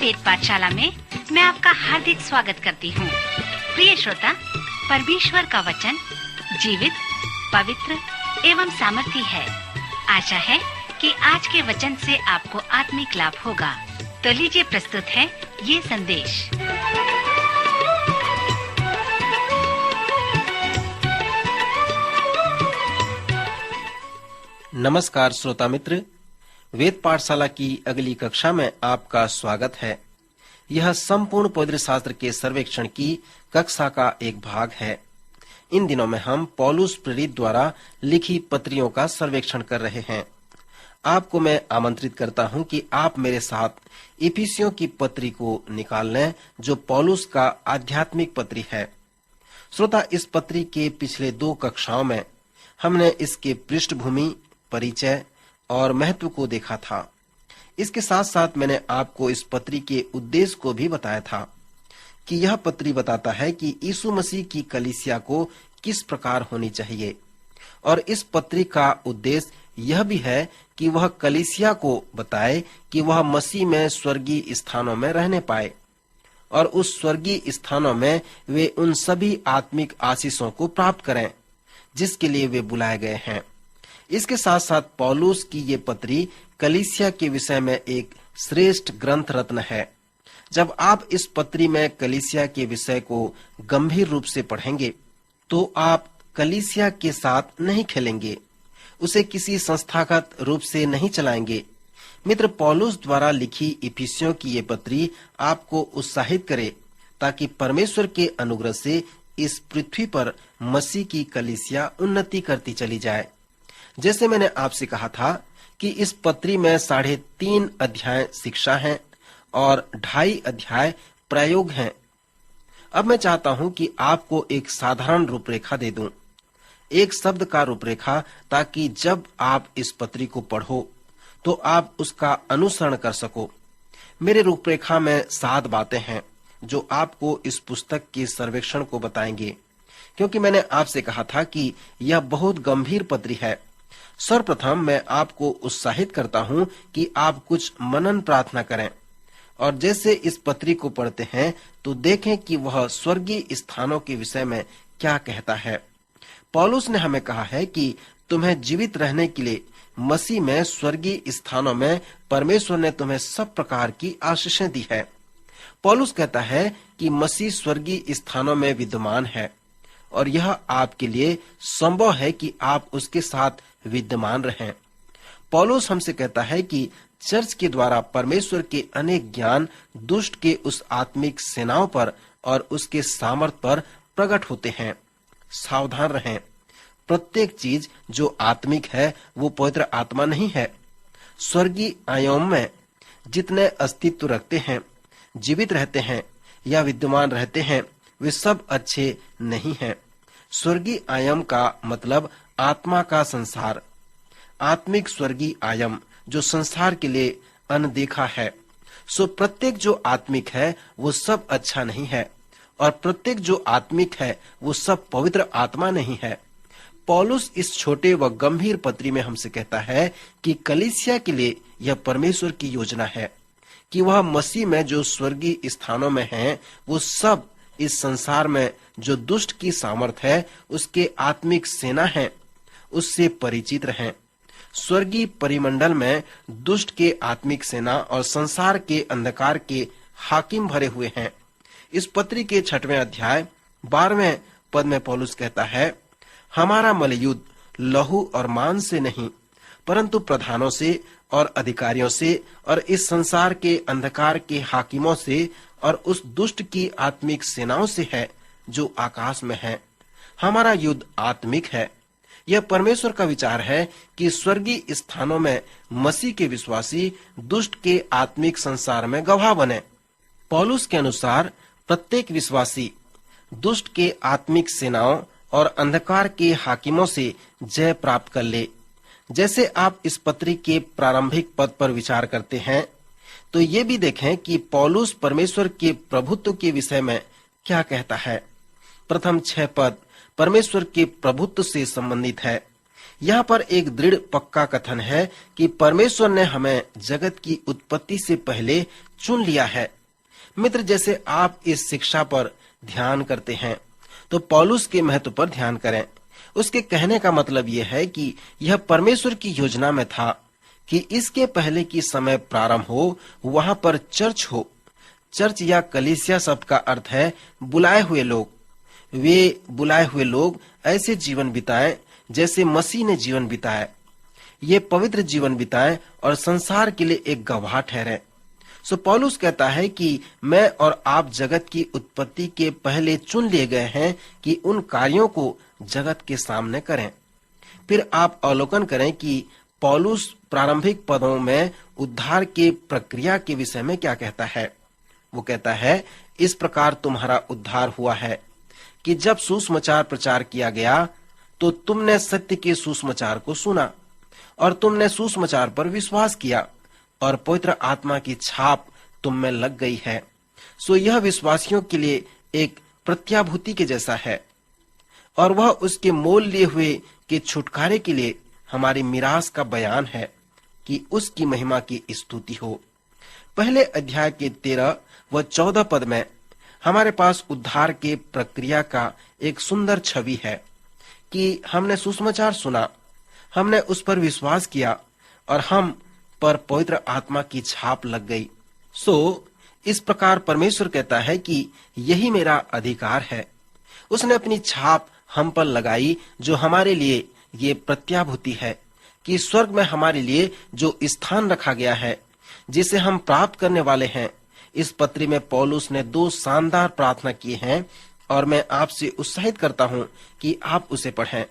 वेद पाठशाला में मैं आपका हार्दिक स्वागत करती हूँ। प्रिय श्रोता, परमेश्वर का वचन जीवित, पवित्र एवं सामर्थी है। आशा है कि आज के वचन से आपको आत्मिक लाभ होगा। तो लीजिए प्रस्तुत है ये संदेश। नमस्कार श्रोता मित्र, वेद पाठशाला की अगली कक्षा में आपका स्वागत है। यह संपूर्ण पवित्र शास्त्र के सर्वेक्षण की कक्षा का एक भाग है। इन दिनों में हम पौलुस प्रेरित द्वारा लिखी पत्रियों का सर्वेक्षण कर रहे हैं। आपको मैं आमंत्रित करता हूं कि आप मेरे साथ इफिसियों की पत्री को निकाल लें, जो पौलुस का आध्यात्मिक पत्री है। श्रोता, इस पत्री के पिछले 2 कक्षाओं में हमने इसके पृष्ठभूमि, परिचय और महत्व को देखा था। इसके साथ साथ मैंने आपको इस पत्री के उद्देश्य को भी बताया था कि यह पत्री बताता है कि यीशु मसीह की कलीसिया को किस प्रकार होनी चाहिए, और इस पत्री का उद्देश्य यह भी है कि वह कलीसिया को बताए कि वह मसीह में स्वर्गीय स्थानों में रहने पाए, और उस स्वर्गीय स्थानों में वे उन सभी आत्मिक आशीषों को प्राप्त करें जिसके लिए वे बुलाए गए हैं। इसके साथ साथ पौलुस की ये पत्री कलीसिया के विषय में एक श्रेष्ठ ग्रंथ रत्न है। जब आप इस पत्री में कलीसिया के विषय को गंभीर रूप से पढ़ेंगे तो आप कलीसिया के साथ नहीं खेलेंगे, उसे किसी संस्थागत रूप से नहीं चलाएंगे। मित्र, पौलुस द्वारा लिखी इफिसियों की ये पत्री आपको उत्साहित करे ताकि परमेश्वर के अनुग्रह से इस पृथ्वी पर मसीह की कलीसिया उन्नति करती चली जाए। जैसे मैंने आपसे कहा था कि इस पत्री में 3.5 अध्याय शिक्षा हैं और 2.5 अध्याय प्रयोग हैं। अब मैं चाहता हूं कि आपको एक साधारण रूपरेखा दे दूं, एक शब्द का रूपरेखा, ताकि जब आप इस पत्री को पढ़ो तो आप उसका अनुसरण कर सको। मेरे रूपरेखा में 7 बातें हैं जो आपको इस पुस्तक के सर्वेक्षण को बताएंगे, क्योंकि मैंने आपसे कहा था कि यह बहुत गंभीर पत्री है। सर्वप्रथम मैं आपको उत्साहित करता हूं कि आप कुछ मनन प्रार्थना करें, और जैसे इस पत्री को पढ़ते हैं तो देखें कि वह स्वर्गीय स्थानों के विषय में क्या कहता है। पौलुस ने हमें कहा है कि तुम्हें जीवित रहने के लिए मसीह में स्वर्गीय स्थानों में परमेश्वर ने तुम्हें सब प्रकार की आशीषें दी है। पौलुस कहता है कि मसीह स्वर्गीय स्थानों में विद्यमान है, और यह आपके लिए संभव है कि आप उसके साथ विद्यमान रहें। पौलुस हमसे कहता है कि चर्च के द्वारा परमेश्वर के अनेक ज्ञान दुष्ट के उस आत्मिक सेनाओं पर और उसके सामर्थ पर प्रकट होते हैं। सावधान रहें, प्रत्येक चीज जो आत्मिक है वो पवित्र आत्मा नहीं है। स्वर्गीय आयाम में जितने अस्तित्व रखते हैं, जीवित रहते हैं या विद्यमान रहते हैं, वे सब अच्छे नहीं हैं। स्वर्गीय आयाम का मतलब आत्मा का संसार, आत्मिक स्वर्गीय आयाम जो संसार के लिए अनदेखा है। सो प्रत्येक जो आत्मिक है वो सब अच्छा नहीं है, और प्रत्येक जो आत्मिक है वो सब पवित्र आत्मा नहीं है। पौलुस इस छोटे व गंभीर पत्री में हमसे कहता है कि कलीसिया के लिए यह परमेश्वर की योजना है कि वह मसीह में जो स्वर्गीय स्थानों में हैं, वो सब इस संसार में जो दुष्ट की सामर्थ है, उसके आत्मिक सेना है, उससे परिचित रहें। स्वर्गीय परिमंडल में दुष्ट के आत्मिक सेना और संसार के अंधकार के हाकिम भरे हुए हैं। इस पत्री के 6वें अध्याय 12वें पद में पौलुस कहता है, हमारा मलयुद्ध लहू और मांस से नहीं, परंतु प्रधानों से और अधिकारियों से और इस संसार के अंधकार के हाकिमों से और उस दुष्ट की आत्मिक सेनाओं से है जो आकाश में है। हमारा युद्ध आत्मिक है। यह परमेश्वर का विचार है कि स्वर्गीय स्थानों में मसीह के विश्वासी दुष्ट के आत्मिक संसार में गवाह बने। पौलुस के अनुसार प्रत्येक विश्वासी दुष्ट के आत्मिक सेनाओं और अंधकार के हाकिमों से जय प्राप्त कर ले। जैसे आप इस पत्री के प्रारंभिक पद पर विचार करते हैं तो ये भी देखें कि पौलुस परमेश्वर के प्रभुत्व के विषय में क्या कहता है। प्रथम 6 पद परमेश्वर के प्रभुत्व से संबंधित है। यहाँ पर एक दृढ़ पक्का कथन है कि परमेश्वर ने हमें जगत की उत्पत्ति से पहले चुन लिया है। मित्र, जैसे आप इस शिक्षा पर ध्यान करते हैं तो पौलुस के महत्व पर ध्यान करें। उसके कहने का मतलब यह है कि यह परमेश्वर की योजना में था कि इसके पहले की समय प्रारंभ हो, वहां पर चर्च हो। चर्च या कलीसिया शब्द का अर्थ है बुलाए हुए लोग। वे बुलाए हुए लोग ऐसे जीवन बिताएं जैसे मसीह ने जीवन बिताया। ये पवित्र जीवन बिताएं और संसार के लिए एक गवाह ठहरे। सो पौलुस कहता है कि मैं और आप जगत की उत्पत्ति के पहले चुन लिए गए हैं कि उन कार्यों को जगत के सामने करें। फिर आप अवलोकन करें कि पौलुस प्रारंभिक पदों में उद्धार के प्रक्रिया के विषय में क्या कहता है। वो कहता है, इस प्रकार तुम्हारा उद्धार हुआ है कि जब सुसमाचार प्रचार किया गया तो तुमने सत्य के सुसमाचार को सुना और तुमने सुसमाचार पर विश्वास किया और पवित्र आत्मा की छाप तुम में लग गई है। सो यह विश्वासियों के लिए एक प्रत्याभूति के जैसा है और वह उसके मोल लिए हुए के छुटकारे के लिए हमारी मिरास का बयान है कि उसकी महिमा की स्तुति हो। पहले अध्याय के 13 व 14 पद में हमारे पास उद्धार के प्रक्रिया का एक सुंदर छवि है कि हमने सुसमाचार सुना, हमने उस पर विश्वास किया और हम पर पवित्र आत्मा की छाप लग गई। सो इस प्रकार परमेश्वर कहता है कि यही मेरा अधिकार है। उसने अपनी छाप हम पर लगाई, जो हमारे लिए ये प्रत्याभूति है कि स्वर्ग में हमारे लिए जो स्थान रखा गया है, जिसे हम प्राप्त करने वाले हैं। इस पत्री में पौलुस ने 2 शानदार प्रार्थना की हैं और मैं आपसे उत्साहित करता हूं कि आप उसे पढ़ें।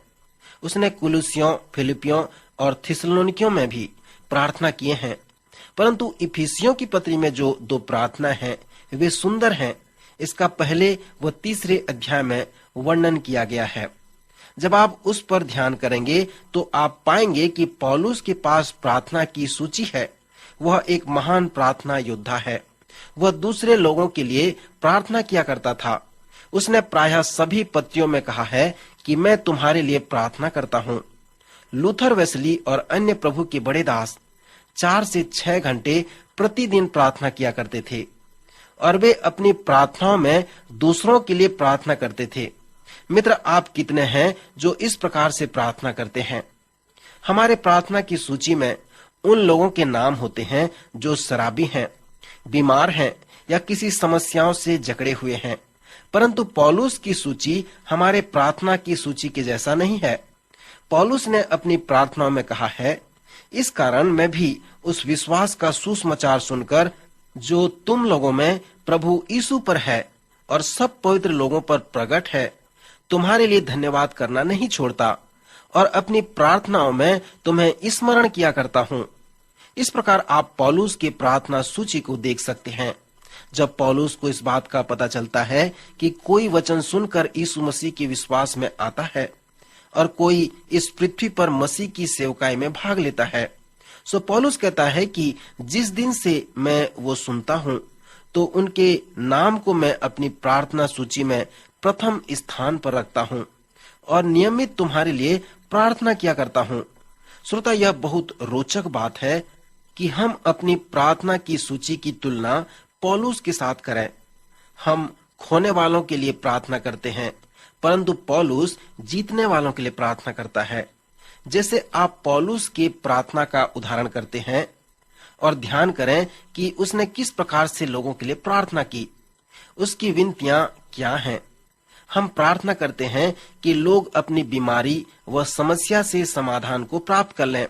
उसने कुलुसियों, फिलिपियों और थिस्सलुनीकियों में भी प्रार्थना किए हैं, परंतु इफिसियों की पत्री में जो 2 प्रार्थना हैं वे सुंदर हैं। इसका पहले व तीसरे अध्याय में वर्णन किया गया है। जब आप उस पर ध्यान करेंगे तो आप पाएंगे कि पौलुस के पास प्रार्थना की सूची है। वह एक महान प्रार्थना योद्धा है। वह दूसरे लोगों के लिए प्रार्थना किया करता था। उसने प्रायः सभी पत्रियों में कहा है कि मैं तुम्हारे लिए प्रार्थना करता हूँ। लूथर, वेस्ली और अन्य प्रभु के बड़े दास 4 से 6 घंटे प्रतिदिन प्रार्थना किया करते थे और वे अपनी प्रार्थनाओं में दूसरों के लिए प्रार्थना करते थे। मित्र, आप कितने हैं जो इस प्रकार से प्रार्थना करते हैं? हमारे प्रार्थना की सूची में उन लोगों के नाम होते हैं जो शराबी हैं, बीमार हैं या किसी समस्याओं से जकड़े हुए हैं, परंतु पौलुस की सूची हमारे प्रार्थना की सूची के जैसा नहीं है। पौलुस ने अपनी प्रार्थनाओं में कहा है, इस कारण मैं भी उस विश्वास का सुसमाचार सुनकर जो तुम लोगों में प्रभु यीशु पर है और सब पवित्र लोगों पर प्रकट है, तुम्हारे लिए धन्यवाद करना नहीं छोड़ता और अपनी प्रार्थनाओं में तुम्हें स्मरण किया करता हूँ। इस प्रकार आप पौलुस की प्रार्थना सूची को देख सकते हैं। जब पौलुस को इस बात का पता चलता है कि कोई वचन सुनकर यीशु मसीह के विश्वास में आता है और कोई इस पृथ्वी पर मसीह की सेवकाई में भाग लेता है, सो पौलुस कहता है कि जिस दिन से मैं वो सुनता हूँ तो उनके नाम को मैं अपनी प्रार्थना सूची में प्रथम स्थान पर रखता हूँ और नियमित तुम्हारे लिए प्रार्थना किया करता हूँ। श्रोता, यह बहुत रोचक बात है कि हम अपनी प्रार्थना की सूची की तुलना पौलुस के साथ करें। हम खोने वालों के लिए प्रार्थना करते हैं, परंतु पौलुस जीतने वालों के लिए प्रार्थना करता है। जैसे आप पौलुस की प्रार्थना का उदाहरण करते हैं और ध्यान करें कि उसने किस प्रकार से लोगों के लिए प्रार्थना की। उसकी विनतियां क्या हैं? हम प्रार्थना करते हैं कि लोग अपनी बीमारी व समस्या से समाधान को प्राप्त कर लें,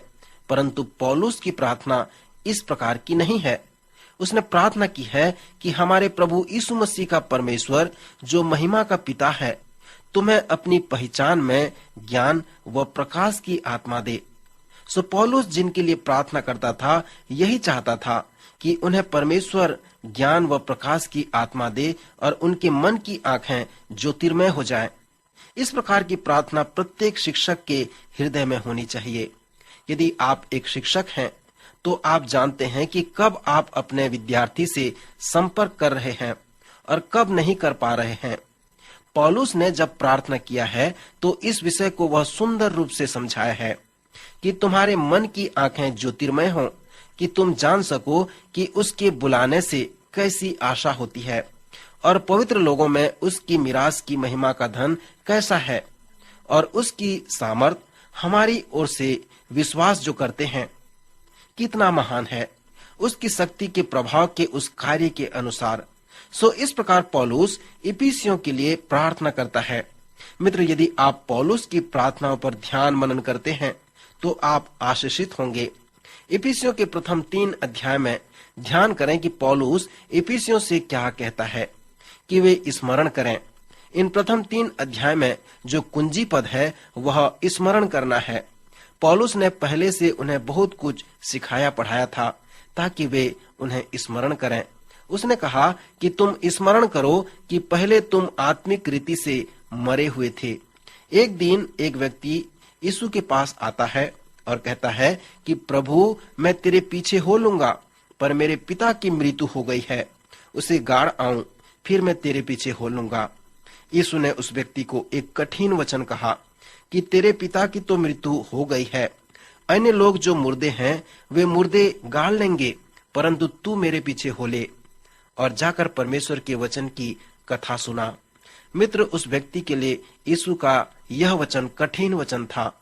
परंतु पौलुस की प्रार्थना इस प्रकार की नहीं है। उसने प्रार्थना की है कि हमारे प्रभु यीशु मसीह का परमेश्वर जो महिमा का पिता है, तुम्हें अपनी पहचान में ज्ञान व प्रकाश की आत्मा दे। सो पौलुस जिनके लिए प्रार्थना करता था, यही चाहता था कि उन्हें परमेश्वर ज्ञान व प्रकाश की आत्मा दे और उनके मन की आंखें ज्योतिर्मय हो जाएं। इस प्रकार की प्रार्थना प्रत्येक शिक्षक के हृदय में होनी चाहिए। यदि आप एक शिक्षक हैं तो आप जानते हैं कि कब आप अपने विद्यार्थी से संपर्क कर रहे हैं और कब नहीं कर पा रहे हैं। पौलुस ने जब प्रार्थना किया है तो इस विषय को वह सुंदर रूप से समझाया है। कि तुम्हारे मन की आंखें ज्योतिर्मय हों, कि तुम जान सको कि उसके बुलाने से कैसी आशा होती है और पवित्र लोगों में उसकी मिरास की महिमा का धन कैसा है, और उसकी सामर्थ हमारी ओर से विश्वास जो करते हैं कितना महान है, उसकी शक्ति के प्रभाव के उस कार्य के अनुसार। सो इस प्रकार पौलुस इफिसियों के लिए प्रार्थना करता है। मित्र, यदि आप पौलुस की प्रार्थनाओं पर ध्यान मनन करते हैं तो आप आशीषित होंगे। इफिसियों के प्रथम 3 अध्याय में ध्यान करें कि पौलुस इफिसियों से क्या कहता है कि वे स्मरण करें। इन प्रथम 3 अध्याय में जो कुंजी पद है वह स्मरण करना है। पौलुस ने पहले से उन्हें बहुत कुछ सिखाया पढ़ाया था ताकि वे उन्हें स्मरण करें। उसने कहा कि तुम स्मरण करो कि पहले तुम आत्मिक रीति से मरे हुए थे। एक दिन एक व्यक्ति यीशु के पास आता है और कहता है कि प्रभु, मैं तेरे पीछे हो लूंगा, पर मेरे पिता की मृत्यु हो गई है, उसे गाड़ आऊं, फिर मैं तेरे पीछे हो लूंगा। यीशु ने उस व्यक्ति को एक कठिन वचन कहा कि तेरे पिता की तो मृत्यु हो गई है, अन्य लोग जो मुर्दे हैं वे मुर्दे गाड़ लेंगे, परंतु तू मेरे पीछे हो ले और जाकर परमेश्वर के वचन की कथा सुना। मित्र, उस व्यक्ति के लिए यीशु का यह वचन कठिन वचन था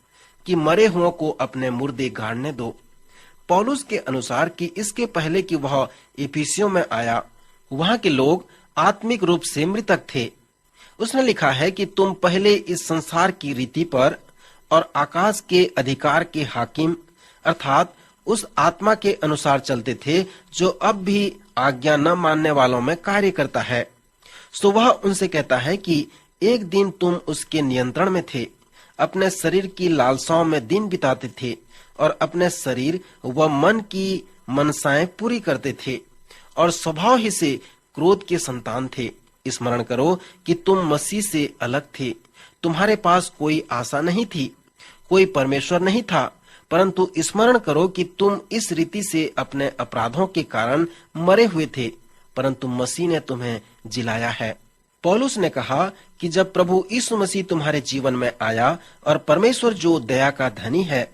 कि मरे हुओं को अपने मुर्दे गाड़ने दो। पौलुस के अनुसार कि इसके पहले कि वह इफिसियों में आया, वहां के लोग आत्मिक रूप से मृतक थे। उसने लिखा है कि तुम पहले इस संसार की रीति पर और आकाश के अधिकार के हाकिम अर्थात उस आत्मा के अनुसार चलते थे जो अब भी आज्ञा न मानने वालों में कार्य करता है। सो वह उनसे कहता है कि एक दिन तुम उसके नियंत्रण में थे, अपने शरीर की लालसाओं में दिन बिताते थे और अपने शरीर व मन की मनसाएं पूरी करते थे और स्वभाव ही से क्रोध के संतान थे। स्मरण करो कि तुम मसीह से अलग थे, तुम्हारे पास कोई आशा नहीं थी, कोई परमेश्वर नहीं था, परंतु स्मरण करो कि तुम इस रीति से अपने अपराधों के कारण मरे हुए थे, परंतु मसीह ने तुम्हें जिलाया है। पौलुस ने कहा कि जब प्रभु यीशु मसीह तुम्हारे जीवन में आया और परमेश्वर जो दया का धनी है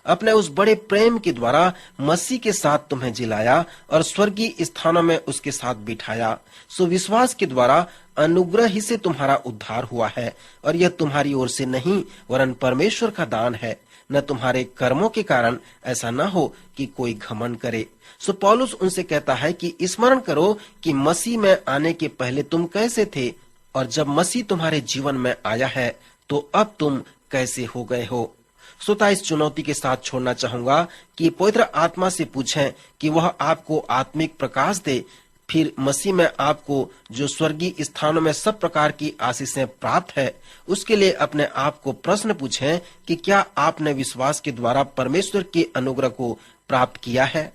अपने उस बड़े प्रेम के द्वारा मसीह के साथ तुम्हें जिलाया और स्वर्गीय स्थानों में उसके साथ बिठाया, सो विश्वास के द्वारा अनुग्रह ही से तुम्हारा उद्धार हुआ है और यह तुम्हारी ओर से नहीं वरन परमेश्वर का दान है, न तुम्हारे कर्मों के कारण, ऐसा न हो कि कोई घमंड करे। सो पौलुस उनसे कहता है कि स्मरण करो कि मसीह में आने के पहले तुम कैसे थे और जब मसीह तुम्हारे जीवन में आया है तो अब तुम कैसे हो गए हो। श्रोता, इस चुनौती के साथ छोड़ना चाहूंगा कि पवित्र आत्मा से पूछें कि वह आपको आत्मिक प्रकाश दे, फिर मसीह में आपको जो स्वर्गीय स्थानों में सब प्रकार की आशीषें प्राप्त है उसके लिए अपने आप को प्रश्न पूछें कि क्या आपने विश्वास के द्वारा परमेश्वर के अनुग्रह को प्राप्त किया है।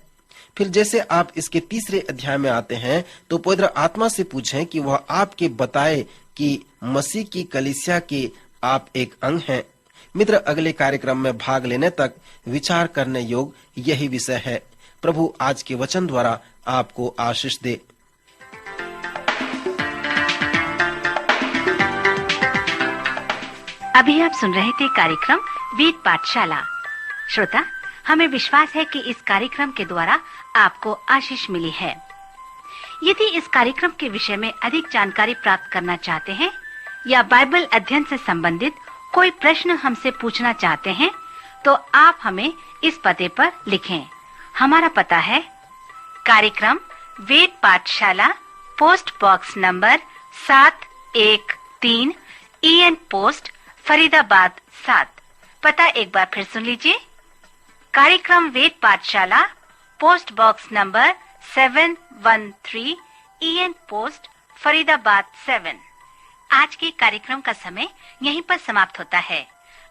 फिर जैसे आप इसके 3 अध्याय में आते हैं तो पवित्र आत्मा से पूछें कि वह आपके बताए कि मसीह की कलीसिया के आप एक अंग हैं। मित्र, अगले कार्यक्रम में भाग लेने तक विचार करने योग्य यही विषय है। प्रभु आज के वचन द्वारा आपको आशीष दे। अभी आप सुन रहे थे कार्यक्रम वेद पाठशाला। श्रोता, हमें विश्वास है कि इस कार्यक्रम के द्वारा आपको आशीष मिली है। यदि इस कार्यक्रम के विषय में अधिक जानकारी प्राप्त करना चाहते हैं या बाइबल अध्ययन से संबंधित कोई प्रश्न हमसे पूछना चाहते हैं तो आप हमें इस पते पर लिखें। हमारा पता है कार्यक्रम वेद पाठशाला, post box number 713 EN post Faridabad 7। पता एक बार फिर सुन लीजिए। कार्यक्रम वेद पाठशाला, post box number 713 EN post Faridabad 7। आज के कार्यक्रम का समय यहीं पर समाप्त होता है।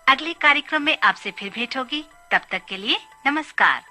अगले कार्यक्रम में आपसे फिर भेंट होगी। तब तक के लिए नमस्कार।